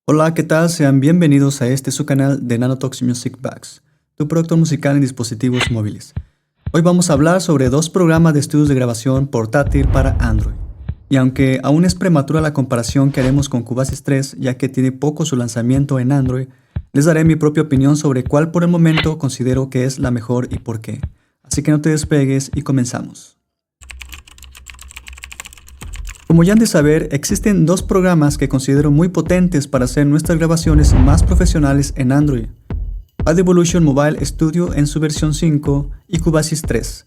Hola, ¿qué tal? Sean bienvenidos a su canal de Nanotalks Music Box, tu productor musical en dispositivos móviles. Hoy vamos a hablar sobre dos programas de estudios de grabación portátil para Android. Y aunque aún es prematura la comparación que haremos con Cubase 3, ya que tiene poco su lanzamiento en Android, les daré mi propia opinión sobre cuál por el momento considero que es la mejor y por qué. Así que no te despegues y comenzamos. Como ya han de saber, existen dos programas que considero muy potentes para hacer nuestras grabaciones más profesionales en Android: Audio Evolution Mobile Studio en su versión 5 y Cubase 3.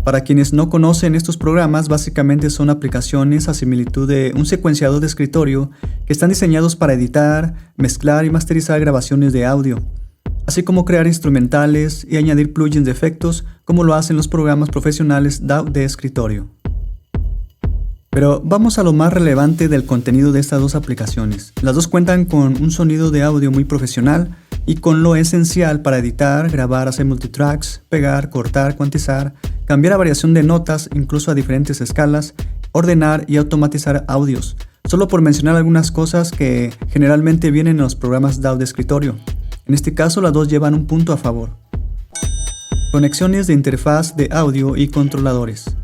Para quienes no conocen estos programas, básicamente son aplicaciones a similitud de un secuenciador de escritorio que están diseñados para editar, mezclar y masterizar grabaciones de audio, así como crear instrumentales y añadir plugins de efectos como lo hacen los programas profesionales DAW de escritorio. Pero vamos a lo más relevante del contenido de estas dos aplicaciones. Las dos cuentan con un sonido de audio muy profesional y con lo esencial para editar, grabar, hacer multitracks, pegar, cortar, cuantizar, cambiar a variación de notas, incluso a diferentes escalas, ordenar y automatizar audios, solo por mencionar algunas cosas que generalmente vienen en los programas DAW de escritorio. En este caso, las dos llevan un punto a favor: conexiones de interfaz de audio y controladores.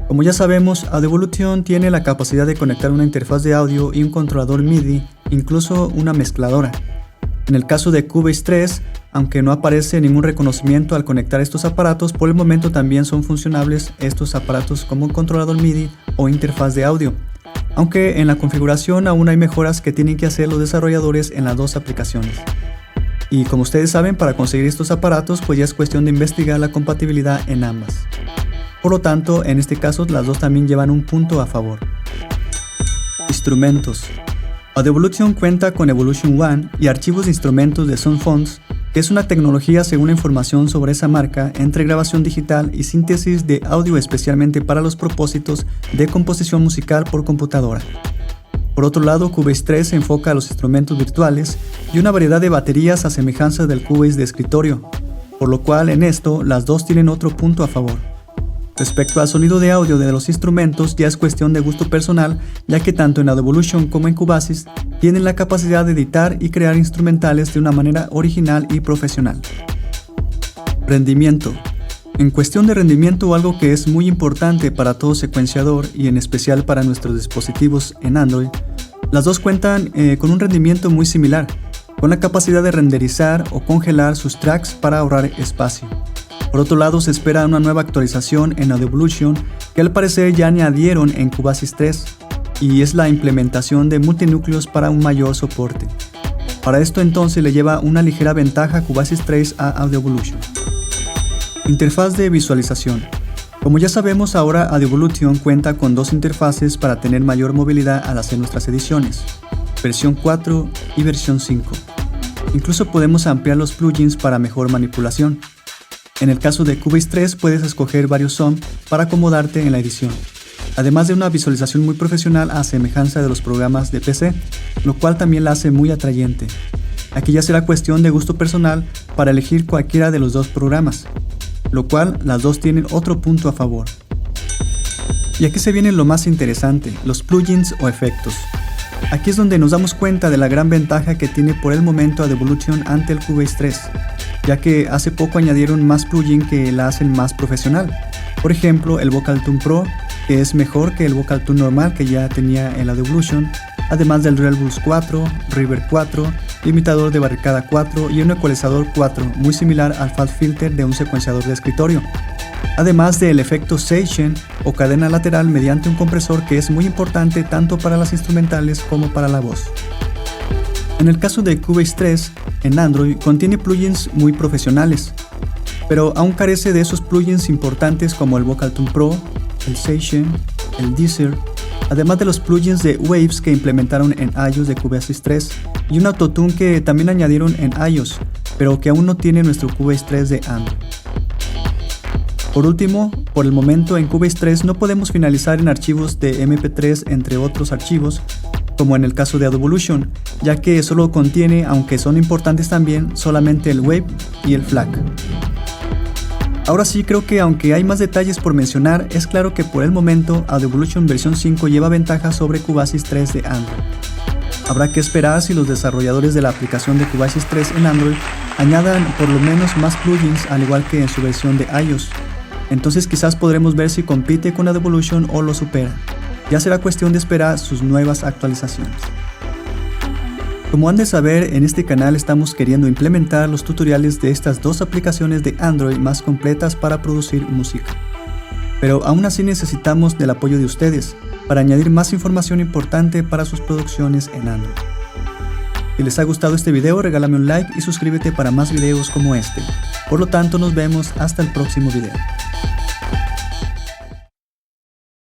Como ya sabemos, Audio Evolution tiene la capacidad de conectar una interfaz de audio y un controlador MIDI, incluso una mezcladora. En el caso de Cubase 3, aunque no aparece ningún reconocimiento al conectar estos aparatos, por el momento también son funcionables estos aparatos como un controlador MIDI o interfaz de audio, aunque en la configuración aún hay mejoras que tienen que hacer los desarrolladores en las dos aplicaciones. Y como ustedes saben, para conseguir estos aparatos pues ya es cuestión de investigar la compatibilidad en ambas. Por lo tanto, en este caso las dos también llevan un punto a favor. Instrumentos. Audio Evolution cuenta con Evolution One y archivos de instrumentos de SoundFonts, que es una tecnología, según la información sobre esa marca, entre grabación digital y síntesis de audio especialmente para los propósitos de composición musical por computadora. Por otro lado, Cubase 3 se enfoca a los instrumentos virtuales y una variedad de baterías a semejanza del Cubase de escritorio, por lo cual en esto las dos tienen otro punto a favor. Respecto al sonido de audio de los instrumentos, ya es cuestión de gusto personal, ya que tanto en Audio Evolution como en Cubase tienen la capacidad de editar y crear instrumentales de una manera original y profesional. Rendimiento. En cuestión de rendimiento, algo que es muy importante para todo secuenciador y en especial para nuestros dispositivos en Android, las dos cuentan con un rendimiento muy similar, con la capacidad de renderizar o congelar sus tracks para ahorrar espacio. Por otro lado, se espera una nueva actualización en Audio Evolution que al parecer ya añadieron en Cubase 3, y es la implementación de multinúcleos para un mayor soporte. Para esto entonces le lleva una ligera ventaja Cubase 3 a Audio Evolution. Interfaz de visualización. Como ya sabemos, ahora Audio Evolution cuenta con dos interfaces para tener mayor movilidad al hacer nuestras ediciones: versión 4 y versión 5. Incluso podemos ampliar los plugins para mejor manipulación. En el caso de Cubase 3 puedes escoger varios sons para acomodarte en la edición, además de una visualización muy profesional a semejanza de los programas de PC, lo cual también la hace muy atrayente. Aquí ya será cuestión de gusto personal para elegir cualquiera de los dos programas, lo cual las dos tienen otro punto a favor. Y aquí se viene lo más interesante: los plugins o efectos. Aquí es donde nos damos cuenta de la gran ventaja que tiene por el momento Audio Evolution ante el Cubase 3, ya que hace poco añadieron más plugins que la hacen más profesional. Por ejemplo, el Vocal Tune Pro, que es mejor que el Vocal Tune normal que ya tenía el Audio Evolution, además del Real Boost 4, Reverb 4, limitador de barricada 4 y un ecualizador 4, muy similar al Fast Filter de un secuenciador de escritorio. Además del efecto Session o cadena lateral mediante un compresor, que es muy importante tanto para las instrumentales como para la voz. En el caso de Cubase 3, en Android contiene plugins muy profesionales, pero aún carece de esos plugins importantes como el Vocal Tune Pro, el Session, el Deezer, además de los plugins de Waves que implementaron en iOS de Cubase 3 y un Autotune que también añadieron en iOS, pero que aún no tiene nuestro Cubase 3 de Android. Por último, por el momento en Cubase 3 no podemos finalizar en archivos de MP3 entre otros archivos, como en el caso de Audio Evolution, ya que solo contiene, aunque son importantes también, solamente el Wave y el FLAC. Ahora sí, creo que aunque hay más detalles por mencionar, es claro que por el momento Audio Evolution versión 5 lleva ventaja sobre Cubase 3 de Android. Habrá que esperar si los desarrolladores de la aplicación de Cubasis 3 en Android añadan por lo menos más plugins al igual que en su versión de iOS. Entonces quizás podremos ver si compite con la Devolution o lo supera. Ya será cuestión de esperar sus nuevas actualizaciones. Como han de saber, en este canal estamos queriendo implementar los tutoriales de estas dos aplicaciones de Android más completas para producir música. Pero aún así necesitamos del apoyo de ustedes para añadir más información importante para sus producciones en Android. Si les ha gustado este video, regálame un like y suscríbete para más videos como este. Por lo tanto, nos vemos hasta el próximo video.